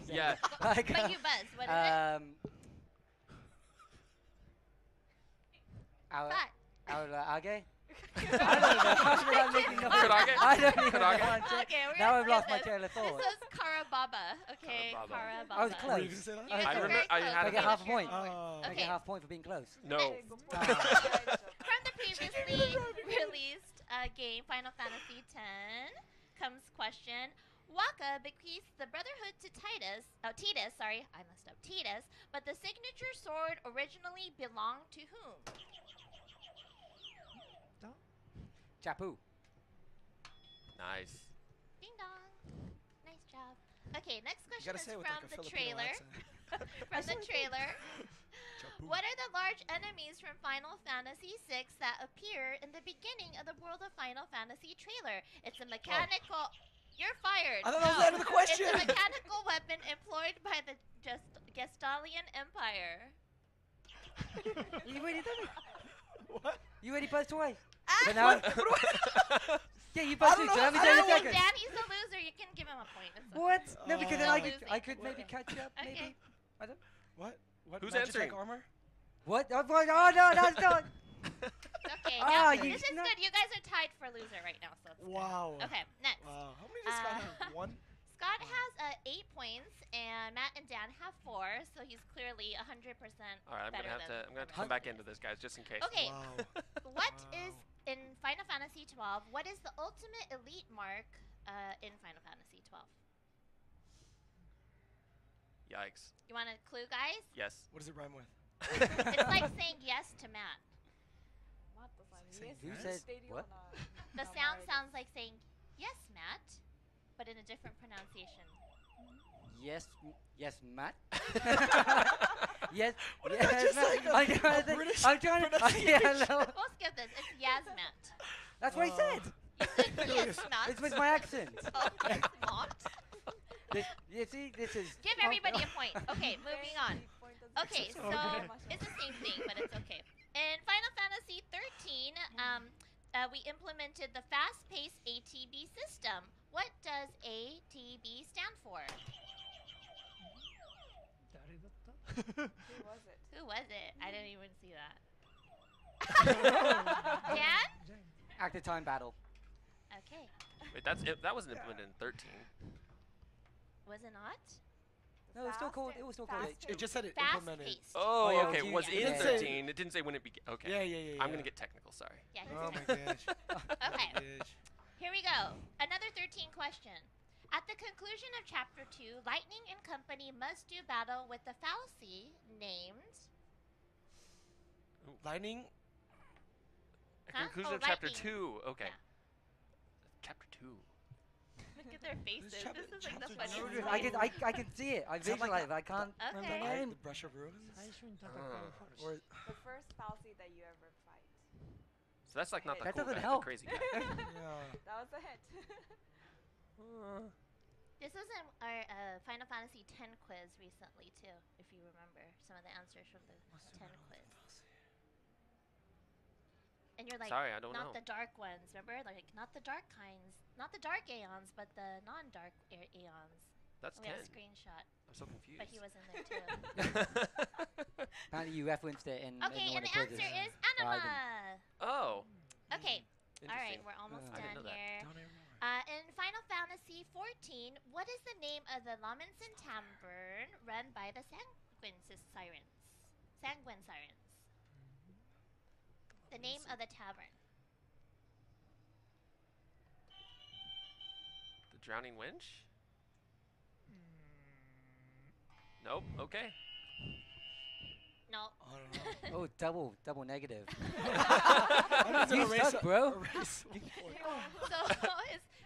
S7: Yeah.
S8: like,
S2: But you buzz. What is it?
S8: Age? I don't know. I'm making noise.
S7: Kurage?
S8: I don't even know.
S7: Kurage?
S2: Okay, we're
S8: Now
S2: gonna
S8: I've lost
S2: skip
S8: my
S2: this.
S8: train of thought.
S2: This is Karababa. Okay,
S7: Karababa.
S2: Karababa.
S8: I was
S6: Were
S8: close.
S6: you gonna say that?
S2: You
S8: I
S2: guys are
S7: remember-
S2: very
S7: I
S2: close.
S7: had
S8: I
S7: it
S8: get
S7: in
S8: half a point.
S6: Oh.
S8: I
S2: Okay.
S8: get half a point for being close.
S7: No.
S2: From the previously released game Final Fantasy X comes question. Waka bequeaths the Brotherhood to Titus, I messed up, Titus, but the signature sword originally belonged to whom?
S8: Chapu.
S7: Nice.
S2: Ding dong. Nice job. Okay, next
S6: You
S2: question
S6: gotta
S2: is
S6: say it with
S2: from
S6: like a
S2: the
S6: Filipino
S2: trailer.
S6: accent.
S2: From the trailer.
S6: Chapu.
S2: What are the large enemies from Final Fantasy VI that appear in the beginning of the World of Final Fantasy trailer? It's a mechanical. You're fired.
S6: I thought that was the end of the question.
S2: It's a mechanical weapon employed by the Gestalian Empire.
S8: You already done it.
S6: What?
S8: You already buzzed twice.
S2: Ah!
S8: But now, yeah, you buzzed too. So let me tell you
S2: Oh,
S8: seconds.
S2: Danny's the loser. You can give him a point. It's okay.
S8: What? No, because then
S2: Still
S8: I
S2: losing.
S8: could maybe catch up.
S2: Okay.
S8: Maybe. I don't.
S6: What? What?
S7: Who's
S6: Magitech
S7: answering?
S6: armor?
S8: What? Oh, boy, oh no, that's not.
S2: Okay,
S8: Ah,
S2: now
S8: you
S2: this is
S8: snap-
S2: good. You guys are tied for loser right now, so it's good.
S6: Wow.
S2: Okay, next.
S6: Wow. How many does Scott have? One?
S2: Scott Scott has 8 points, and Matt and Dan have 4, so he's clearly 100%
S7: All right, I'm
S2: better
S7: gonna have
S2: than
S7: to come back into this, guys, just in case.
S2: Okay,
S6: Wow.
S2: what is in Final Fantasy 12? What is the ultimate elite mark in Final Fantasy 12?
S7: Yikes.
S2: You want a clue, guys?
S7: Yes.
S6: What does it rhyme with?
S2: It's like saying yes to Matt.
S8: Who said what?
S2: The sound sounds like saying yes, Matt, but in a different pronunciation.
S8: Yes, yes, Matt. Yes,
S6: What is that,
S8: yes,
S6: just
S8: Matt.
S6: like a British
S8: I'm trying to. Yeah, no.
S2: We'll skip this. It's yes, Matt.
S8: That's what I said.
S2: You said yes, Matt.
S8: It's with my accent.
S2: Oh, it's not.
S8: You see, this is.
S2: Give everybody a point. Okay, moving on. Okay, so it's the same thing, but it's okay. In Final Fantasy 13, we implemented the fast-paced ATB system. What does ATB stand for?
S4: 誰だった
S3: Who was it?
S2: Who was it? I didn't even see that. Dan?
S4: じゃ
S8: Active time battle.
S2: Okay.
S7: Wait, that wasn't implemented in 13.
S2: Was it not?
S8: No, it was still called. It was still called.
S6: It just said it implemented.
S2: Fast-paced.
S7: Oh,
S8: yeah,
S7: okay.
S8: you-
S7: Was
S8: yeah.
S7: in
S8: It
S6: said-
S7: 13. It didn't say when it began. Okay.
S6: Yeah.
S7: I'm gonna get technical. Sorry.
S2: Yeah, he's
S6: Oh
S2: in
S6: my
S2: it.
S6: gosh.
S2: Okay.
S6: Gosh.
S2: Here we go. Another 13 question. At the conclusion of Chapter 2, Lightning and company must do battle with the fallacy named...
S6: Lightning.
S2: Huh?
S7: Conclusion
S2: Oh,
S7: of chapter
S2: lightning.
S7: 2. Okay.
S2: Yeah.
S7: Chapter 2.
S2: Look at their faces. This
S6: chapter-
S2: is like the
S6: chapter
S2: funniest
S6: two.
S2: thing.
S8: I can see it. I
S6: Sound like
S8: visualize it. I can't remember
S2: Okay.
S8: the
S6: Like
S8: name.
S6: the brush of ruins.
S4: 最初に戦うファルシ
S6: Or
S3: The first fallacy that you ever fight.
S7: So that's like not the
S2: That
S7: cool
S8: doesn't
S7: guy,
S8: help.
S7: the crazy guy.
S6: yeah.
S3: That was the hint.
S2: This was in our Final Fantasy X quiz recently, too, if you remember some of the answers from the X quiz. And you're like,
S7: Sorry, I don't
S2: not
S7: know.
S2: the dark ones, remember? Like, not the dark kinds, not the dark Aeons, but the non-dark Aeons.
S7: That's
S2: We
S7: 10.
S2: had a screenshot,
S7: I'm so confused.
S2: but he was in there, too.
S8: Apparently, you referenced it in.
S2: Okay,
S8: in
S2: and
S8: one
S2: the
S8: of quizzes.
S2: answer is
S8: I didn't.
S2: Anima.
S7: Oh.
S2: Okay, all right,
S7: Interesting.
S2: we're almost
S8: I
S7: didn't
S2: done
S7: know that.
S2: here.
S6: Don't even know.
S2: In Final Fantasy 14, what is the name of the Lamenson Tavern run by the Sanguine Sirens? Sanguine Sirens. The name of the tavern.
S7: The Drowning Winch? Nope. Okay.
S2: No.
S6: I don't know.
S8: Oh, double negative.
S6: I'm just
S8: You
S6: gonna erase
S8: suck, bro.
S6: erase one point.
S2: So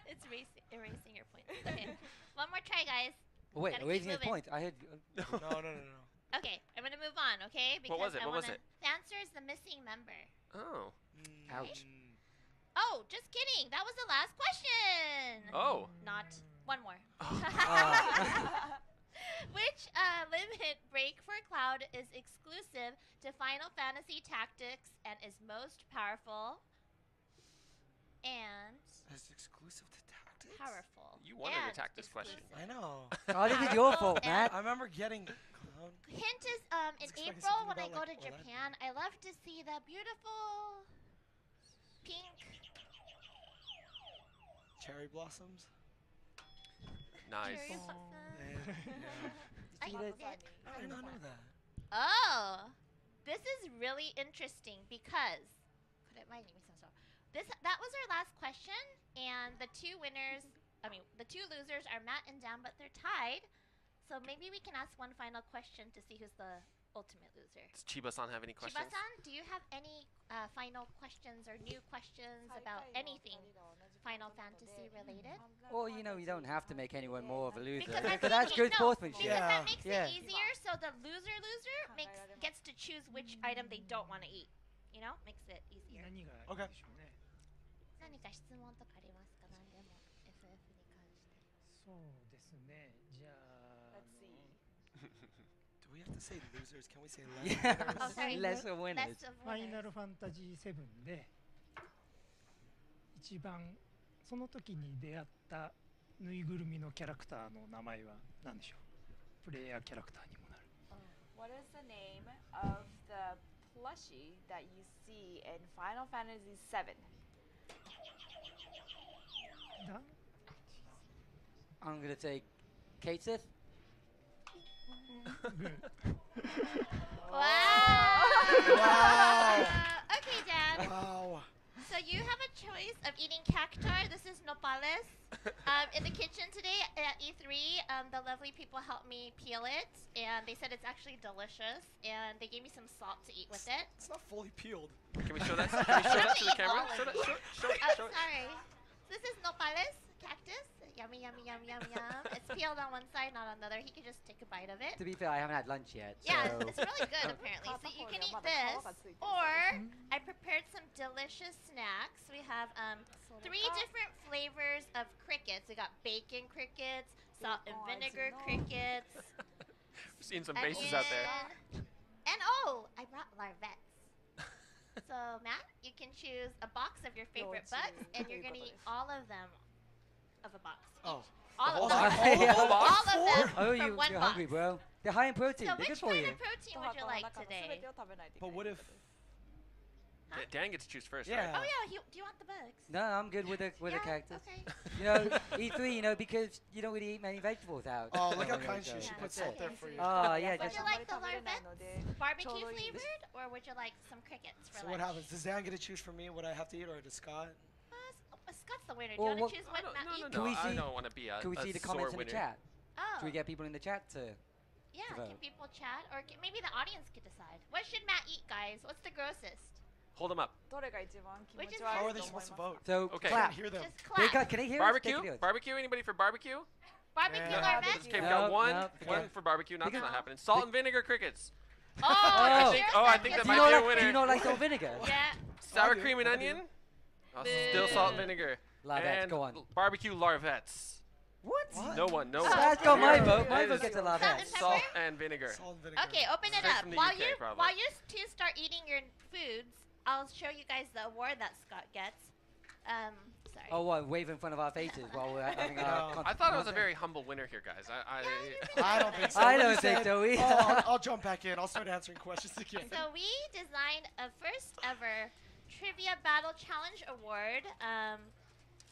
S2: it's erasing your points. Okay, one more try, guys.
S8: Oh, wait,
S2: Gotta keep
S8: raising his
S2: moving.
S8: point. I heard.
S6: No.
S2: Okay, I'm gonna move on. Okay, because
S7: was it?
S2: I
S7: What was
S2: wanna-
S7: it?
S2: The answer is the missing member.
S7: Oh.
S8: Ouch.
S2: Oh, just kidding. That was the last question.
S7: Oh.
S2: Not one more.
S6: Ah.
S2: Which limit break for Cloud is exclusive to Final Fantasy Tactics and is most powerful and
S6: That's exclusive to tactics.
S2: powerful.
S7: You wanted to
S2: and
S7: attack this question.
S6: I know.
S8: Oh, this is your fault,
S2: And-
S8: Matt.
S6: I remember getting. Clown.
S2: Hint is in
S6: It's expecting
S2: April
S6: something
S2: when I
S6: about,
S2: go
S6: like,
S2: to
S6: Aladdin.
S2: Japan, I love to see the beautiful pink.
S6: Cherry blossoms.
S7: Nice.
S2: cherry
S4: Oh.
S2: blossom.
S6: Yeah.
S2: I
S8: See
S2: did.
S8: that?
S6: I did not know that.
S2: Oh, this is really interesting because that was our last question, and the two winners, the two losers are Matt and Dan, but they're tied. So maybe we can ask one final question to see who's the ultimate loser.
S7: Does Chiba-san have any questions?
S2: Chiba-san, do you have any final questions or new questions about anything Final Fantasy related?
S8: Well, you know, you don't have to make anyone more of a loser.
S2: Because I
S8: Because that's
S2: think-
S8: good
S2: no,
S8: sportsmanship.
S2: Because that
S6: Yeah.
S2: makes
S8: Yeah.
S2: it easier, so the loser gets to choose which item they don't want to eat. You know, makes it easier.
S4: 何がいい
S6: Okay.
S4: でしょうね。
S2: 何か質問とかありますか？何でも FF に関して。
S4: そうですね。じゃあ、
S3: Let's see.
S6: Do we have to say losers? Can we say
S8: Yeah.
S6: losers?
S2: Oh, sorry.
S8: Lesser winners.
S2: Less of
S4: ファイナ
S2: winners.
S4: ルファンタジー7で一番その時に出会ったぬいぐるみのキャラクターの名前は何でしょう。プレイヤーキャラクターにもなる。
S3: What is the name of the plushie that you see in Final Fantasy VII?
S4: だ
S8: I'm gonna take Katsith.
S2: Wow.
S6: Wow.
S2: Okay, Dan.
S6: Wow.
S2: So you have a choice of eating cactar. This is nopales. In the kitchen today at E3, the lovely people helped me peel it, and they said it's actually delicious, and they gave me some salt to eat with it.
S6: It's not fully peeled.
S7: Can we show that? Can we show that to the camera?
S2: All
S7: Show
S2: of
S7: that.
S2: it.
S7: Show it. Show it.
S2: Sorry. So this is nopales, cactus. Yummy, yummy, yum, yum, yum. It's peeled on one side, not on the other. He could just take a bite of it.
S8: To be fair, I haven't had lunch yet.
S2: Yeah,
S8: so
S2: it's really good apparently. So you can eat this, or I prepared some delicious snacks. We have 3 different flavors of crickets. We got bacon crickets, salt and vinegar crickets,
S7: We've seen some faces out there.
S2: onion, and I brought larvettes. So Matt, you can choose a box of your favorite bugs, and you're gonna eat all of them of a box.
S6: Oh.
S2: All of
S8: whole
S2: them.
S8: box?
S2: All of them
S8: Oh,
S2: from
S8: you're
S2: one box.
S8: hungry, bro. They're high in protein.
S2: So
S8: They're good
S2: which
S8: for
S2: kind
S8: you.
S2: of protein would you like today?
S6: But what if?
S7: Dan gets to choose first,
S6: Yeah.
S7: right?
S2: Oh yeah, do you want the bugs?
S8: No, I'm good with the
S2: Yeah?
S8: cactus.
S2: Okay.
S8: You know, E3, you know, because you don't really eat many vegetables out.
S6: Oh, look how
S8: there
S6: kind
S8: you
S6: she
S8: go.
S6: is. She
S2: Yeah,
S6: puts
S2: that's
S6: salt there
S2: okay.
S6: for you.
S8: Oh, yeah,
S2: Would
S8: just
S2: you like the larvettes barbecue flavored, or would you like some crickets for
S6: So
S2: lunch?
S6: what happens? Does Dan get to choose for me what I have to eat, or does Scott?
S2: Scott's the winner. Do
S8: Well,
S2: you want
S8: what-
S2: to choose what Matt
S7: No,
S2: eats?
S8: Can we
S7: I
S8: see-
S7: don't want to be a
S8: Can we see the
S7: sore
S8: comments in the
S7: winner.
S8: chat?
S2: Oh,
S8: Can we get people in the chat to?
S2: yeah.
S8: to
S2: Can
S8: vote?
S2: people chat, or maybe the audience could decide? What should Matt eat, guys? What's the grossest?
S7: Hold him up.
S2: Which is
S6: How are they supposed to vote?
S8: So
S7: Okay.
S6: I
S8: clap.
S6: can't hear them.
S2: Just
S8: They
S2: clap.
S8: got, can they hear us? They
S7: Barbecue?
S8: can hear us.
S7: Barbecue? Anybody for barbecue?
S2: Barbecue
S6: Yeah.
S2: larvettes.
S7: Okay, we
S8: No,
S7: got one.
S8: no,
S7: One
S8: okay.
S7: for barbecue. Not
S8: Because-
S7: not happening. Salt and vinegar crickets.
S2: Oh,
S8: I
S2: cheers
S8: think-
S7: oh, I
S2: then,
S7: think
S2: yes,
S7: that
S8: Do
S7: might
S8: you,
S7: be
S8: not
S7: a
S8: like,
S7: winner.
S8: do you not like salt vinegar?
S2: Yeah.
S7: Sour
S6: I do,
S7: cream and
S6: I do.
S7: onion. Oh, still salt and vinegar.
S8: Larvettes,
S7: and
S8: go on.
S7: barbecue larvettes.
S8: What?
S7: No one. No
S2: Oh,
S7: one.
S8: That's got my
S7: Here
S8: vote. My
S7: is
S8: vote gets a
S2: Salt
S8: larvette.
S2: and
S7: Salt
S2: pepper?
S7: and vinegar.
S6: Salt and vinegar.
S2: Okay, open it
S7: Straight
S2: up.
S7: from the
S2: While
S7: UK, probably.
S2: while you two start eating your foods, I'll show you guys the award that Scott gets. Sorry.
S8: Oh, what? Wave in front of our faces while we're having
S6: No.
S8: our
S7: I thought I was a very humble winner here, guys.
S6: I don't think so.
S8: I
S6: What
S8: don't
S6: you
S8: think
S6: said-
S8: so either.
S6: Oh, I'll jump back in. I'll start answering questions again.
S2: So we designed a first ever Trivia Battle Challenge Award,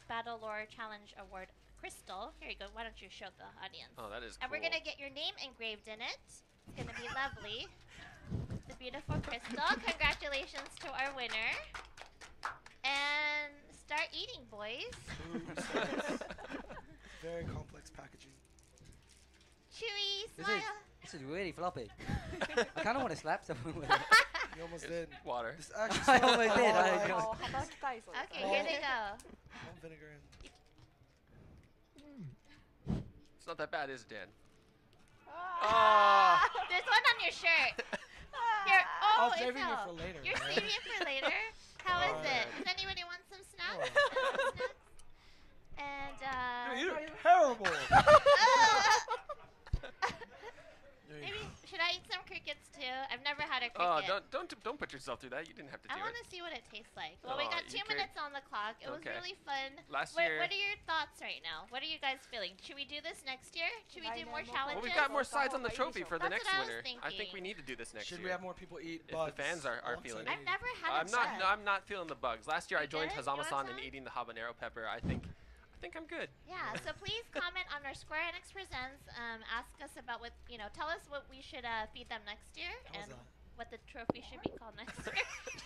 S2: Battle Lore Challenge Award Crystal. Here you go. Why don't you show the audience?
S7: Oh, that is cool.
S2: And we're gonna get your name engraved in it. It's gonna be lovely. The beautiful crystal. Congratulations to our winner. And start eating, boys.
S6: Very complex packaging.
S2: Chewy,
S8: This
S2: smile.
S8: is really floppy. I kind of want to slap someone with it.
S6: You almost
S7: It's
S6: did.
S7: water.
S6: This actually
S8: I
S6: smells
S8: almost did.
S6: like
S2: Okay, here they go.
S6: vinegar and
S7: It's not that bad, is it, Dan?
S2: There's one on your shirt. Here.
S6: I
S2: Oh,
S6: was
S2: it's
S6: saving it
S2: out.
S6: for later.
S2: You're
S6: man.
S2: saving it for later. How is
S6: Oh,
S2: it?
S6: man.
S2: Does anybody want some snacks?
S6: Oh.
S2: Snacks? And
S6: Dude, you're terrible.
S2: maybe should I eat some crickets too? I've never had a
S7: Oh,
S2: cricket.
S7: don't put yourself through that. You didn't have to
S2: I
S7: do
S2: want
S7: it.
S2: to see what it tastes like. Well, we
S7: Oh,
S2: got
S7: you
S2: 2 minutes on the clock. It was
S7: Okay.
S2: really fun.
S7: Last
S2: What
S7: year.
S2: are your thoughts right now? What are you guys feeling? Should we do this next year? Should we do more challenges?
S7: Well, we've got more sides on the trophy for the
S2: That's
S7: next
S2: what I was
S7: winner. I think we
S2: thinking.
S7: need to do this next
S6: Should
S7: year.
S6: we have more people eat
S7: If the
S6: bugs?
S7: fans are
S6: alongside
S7: feeling
S6: me?
S2: I've never had
S7: I'm
S2: a
S7: not.
S2: bug.
S7: No, I'm not feeling the bugs. Last year I
S2: You
S7: joined
S2: good? You want
S7: Hazama-san in
S2: some?
S7: eating the habanero pepper. I think I'm good.
S2: Yeah, so please comment on our Square Enix Presents. Ask us about what, tell us what we should feed them next year
S6: How's
S2: and
S6: that?
S2: what the trophy should be called next year.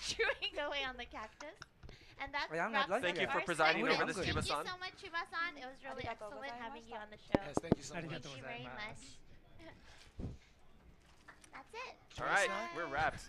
S2: Chewing away on the cactus. And that's
S8: Wait, I'm not
S2: wraps
S8: lunch
S2: up
S7: Thank you for
S2: our
S7: presiding
S8: over
S2: segment.
S8: this,
S2: Thank you
S7: Chiba-san.
S2: so much, Chiba-san. It was really
S3: Arigatou
S2: excellent having you on the
S3: gozaimashita.
S2: show.
S6: Yes, thank you so much.
S2: Thank you very much. That's it.
S7: All right,
S6: snack?
S7: we're wrapped.